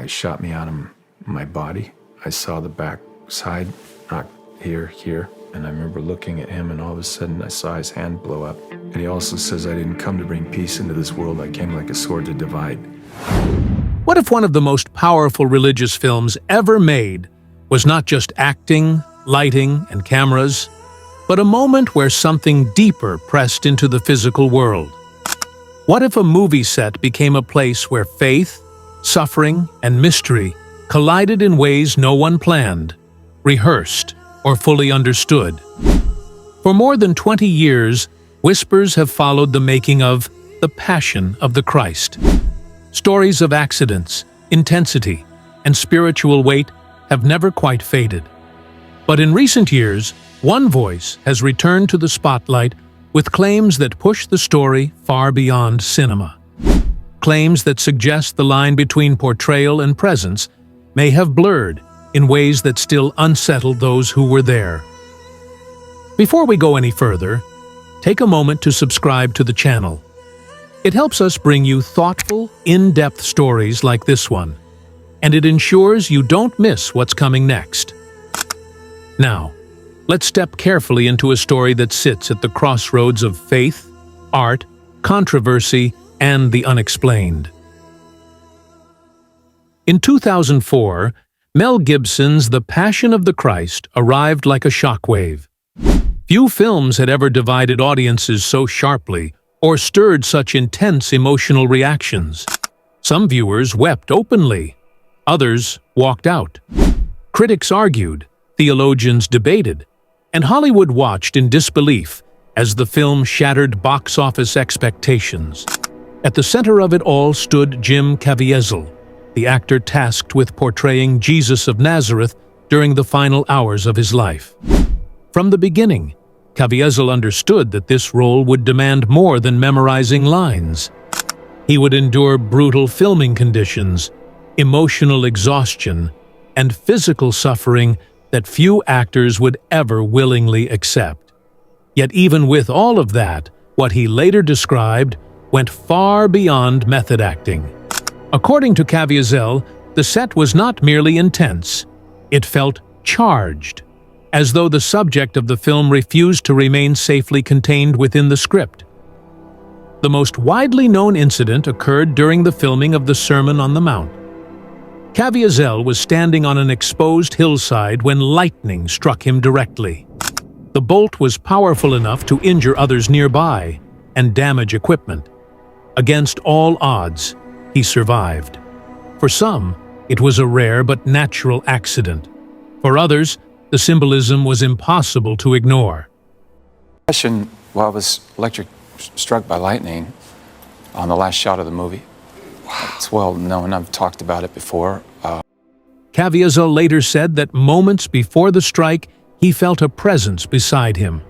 shot me out of my body. I saw the back side, not here, and I remember looking at him, and all of a sudden I saw his hand blow up. And he also says, I didn't come to bring peace into this world, I came like a sword to divide. What if one of the most powerful religious films ever made was not just acting, lighting, and cameras, but a moment where something deeper pressed into the physical world? What if a movie set became a place where faith, suffering, and mystery collided in ways no one planned, rehearsed, or fully understood? For more than 20 years, whispers have followed the making of The Passion of the Christ. Stories of accidents, intensity, and spiritual weight have never quite faded. But in recent years, one voice has returned to the spotlight with claims that push the story far beyond cinema. Claims that suggest the line between portrayal and presence may have blurred in ways that still unsettled those who were there. Before we go any further, take a moment to subscribe to the channel. It helps us bring you thoughtful, in-depth stories like this one, and it ensures you don't miss what's coming next. Now, let's step carefully into a story that sits at the crossroads of faith, art, controversy, and the unexplained. In 2004, Mel Gibson's The Passion of the Christ arrived like a shockwave. Few films had ever divided audiences so sharply or stirred such intense emotional reactions. Some viewers wept openly, others walked out. Critics argued, theologians debated, and Hollywood watched in disbelief as the film shattered box office expectations. At the center of it all stood Jim Caviezel, the actor tasked with portraying Jesus of Nazareth during the final hours of his life. From the beginning, Caviezel understood that this role would demand more than memorizing lines. He would endure brutal filming conditions, emotional exhaustion, and physical suffering that few actors would ever willingly accept. Yet even with all of that, what he later described went far beyond method acting. According to Caviezel, the set was not merely intense, it felt charged, as though the subject of the film refused to remain safely contained within the script. The most widely known incident occurred during the filming of the Sermon on the Mount. Caviezel was standing on an exposed hillside when lightning struck him directly. The bolt was powerful enough to injure others nearby and damage equipment. Against all odds, he survived. For some, it was a rare but natural accident. For others, the symbolism was impossible to ignore. Well, I was struck by lightning on the last shot of the movie. Wow. It's well known, I've talked about it before. Caviezel later said that moments before the strike, he felt a presence beside him.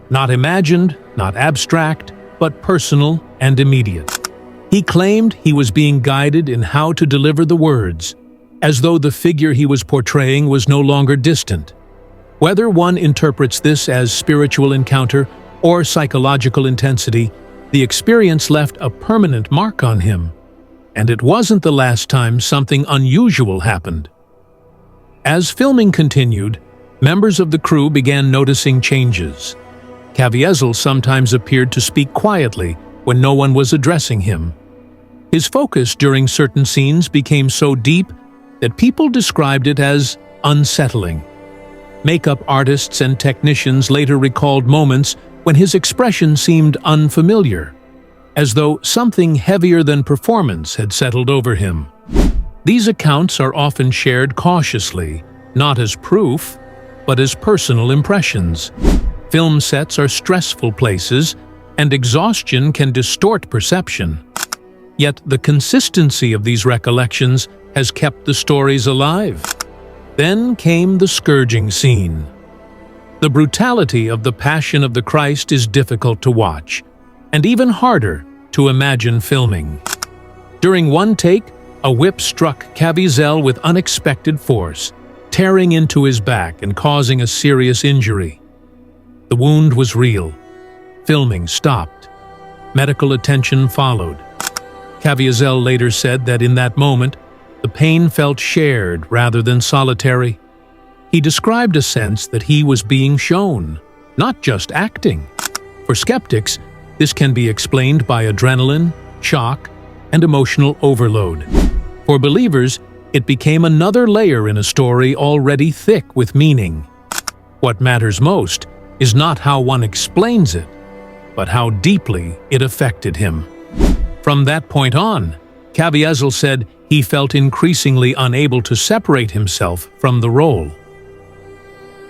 Not imagined, not abstract, but personal and immediate. He claimed he was being guided in how to deliver the words, as though the figure he was portraying was no longer distant. Whether one interprets this as spiritual encounter or psychological intensity, the experience left a permanent mark on him. And it wasn't the last time something unusual happened. As filming continued, members of the crew began noticing changes. Caviezel sometimes appeared to speak quietly when no one was addressing him. His focus during certain scenes became so deep that people described it as unsettling. Makeup artists and technicians later recalled moments when his expression seemed unfamiliar, as though something heavier than performance had settled over him. These accounts are often shared cautiously, not as proof, but as personal impressions. Film sets are stressful places, and exhaustion can distort perception. Yet the consistency of these recollections has kept the stories alive. Then came the scourging scene. The brutality of the Passion of the Christ is difficult to watch, and even harder to imagine filming. During one take, a whip struck Caviezel with unexpected force, tearing into his back and causing a serious injury. The wound was real. Filming stopped. Medical attention followed. Caviezel later said that in that moment, The pain felt shared rather than solitary. He described a sense that he was being shown, not just acting. For skeptics, this can be explained by adrenaline, shock, and emotional overload. For believers, it became another layer in a story already thick with meaning. What matters most is not how one explains it, but how deeply it affected him. From that point on, Caviezel said he felt increasingly unable to separate himself from the role.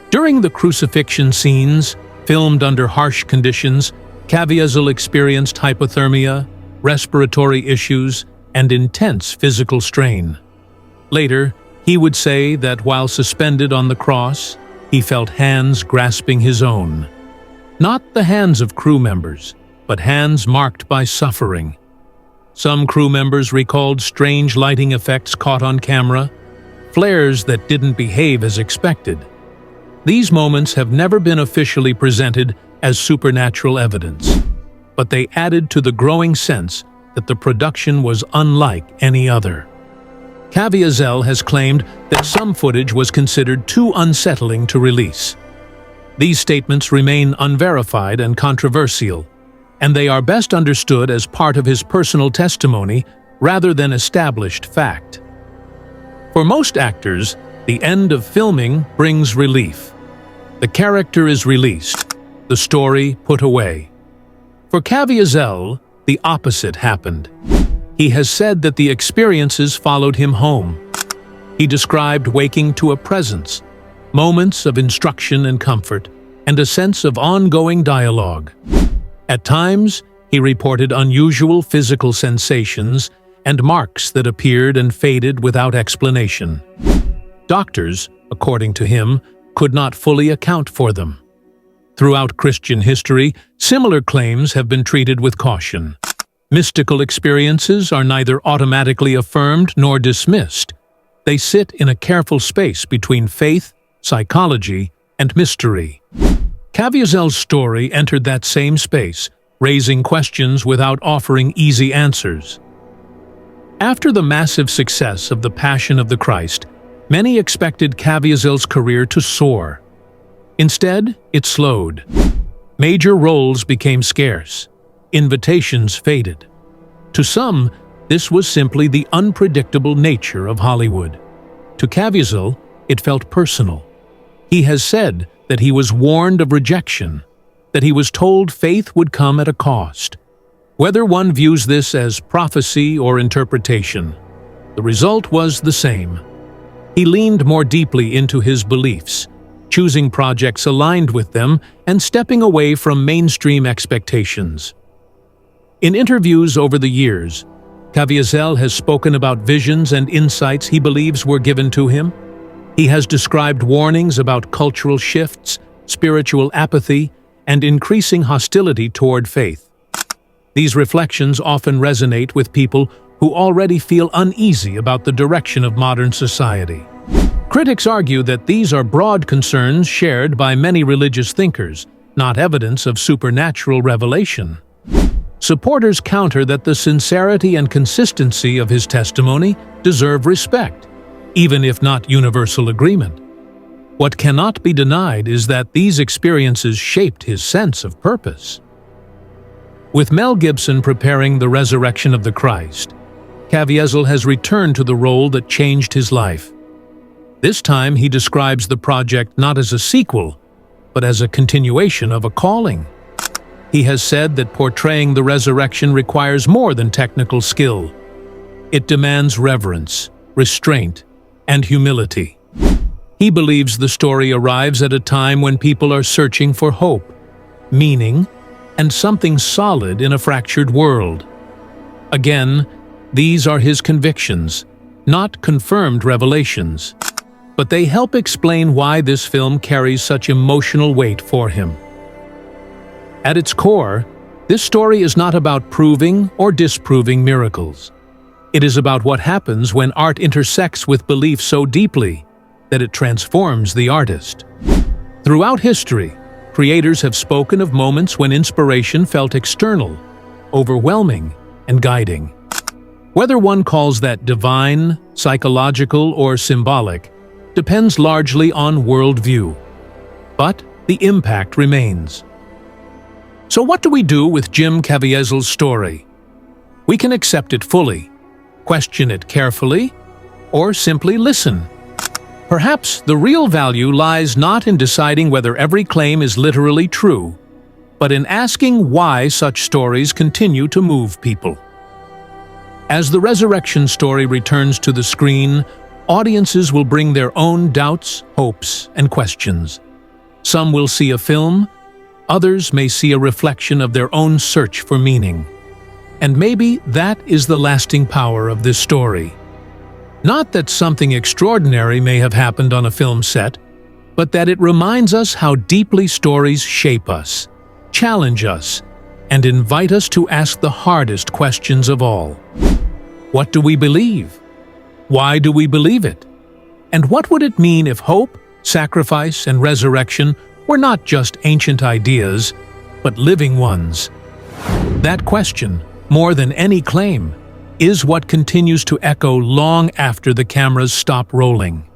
During the crucifixion scenes, filmed under harsh conditions, Caviezel experienced hypothermia, respiratory issues, and intense physical strain. Later, he would say that while suspended on the cross, he felt hands grasping his own. Not the hands of crew members, but hands marked by suffering. Some crew members recalled strange lighting effects caught on camera, flares that didn't behave as expected. These moments have never been officially presented as supernatural evidence, but they added to the growing sense that the production was unlike any other. Caviezel has claimed that some footage was considered too unsettling to release. These statements remain unverified and controversial, and they are best understood as part of his personal testimony rather than established fact. For most actors, the end of filming brings relief. The character is released, the story put away. For Caviezel, the opposite happened. He has said that the experiences followed him home. He described waking to a presence, moments of instruction and comfort, and a sense of ongoing dialogue. At times, he reported unusual physical sensations and marks that appeared and faded without explanation. Doctors, according to him, could not fully account for them. Throughout Christian history, similar claims have been treated with caution. Mystical experiences are neither automatically affirmed nor dismissed. They sit in a careful space between faith, psychology, and mystery. Caviezel's story entered that same space, raising questions without offering easy answers. After the massive success of The Passion of the Christ, many expected Caviezel's career to soar. Instead, it slowed. Major roles became scarce. Invitations faded. To some, this was simply the unpredictable nature of Hollywood. To Caviezel, it felt personal. He has said that he was warned of rejection, that he was told faith would come at a cost. Whether one views this as prophecy or interpretation, the result was the same. He leaned more deeply into his beliefs, choosing projects aligned with them and stepping away from mainstream expectations. In interviews over the years, Caviezel has spoken about visions and insights he believes were given to him. He has described warnings about cultural shifts, spiritual apathy, and increasing hostility toward faith. These reflections often resonate with people who already feel uneasy about the direction of modern society. Critics argue that these are broad concerns shared by many religious thinkers, not evidence of supernatural revelation. Supporters counter that the sincerity and consistency of his testimony deserve respect, even if not universal agreement. What cannot be denied is that these experiences shaped his sense of purpose. With Mel Gibson preparing The Resurrection of the Christ, Caviezel has returned to the role that changed his life. This time he describes the project not as a sequel, but as a continuation of a calling. He has said that portraying the resurrection requires more than technical skill. It demands reverence, restraint, and humility. He believes the story arrives at a time when people are searching for hope, meaning, and something solid in a fractured world. Again, these are his convictions, not confirmed revelations, but they help explain why this film carries such emotional weight for him. At its core, this story is not about proving or disproving miracles. It is about what happens when art intersects with belief so deeply that it transforms the artist. Throughout history, creators have spoken of moments when inspiration felt external, overwhelming, and guiding. Whether one calls that divine, psychological, or symbolic depends largely on worldview. But the impact remains. So what do we do with Jim Caviezel's story? We can accept it fully, question it carefully, or simply listen. Perhaps the real value lies not in deciding whether every claim is literally true, but in asking why such stories continue to move people. As the resurrection story returns to the screen, audiences will bring their own doubts, hopes, and questions. Some will see a film, others may see a reflection of their own search for meaning. And maybe that is the lasting power of this story. Not that something extraordinary may have happened on a film set, but that it reminds us how deeply stories shape us, challenge us, and invite us to ask the hardest questions of all. What do we believe? Why do we believe it? And what would it mean if hope, sacrifice, and resurrection were not just ancient ideas, but living ones? That question, more than any claim, is what continues to echo long after the cameras stop rolling.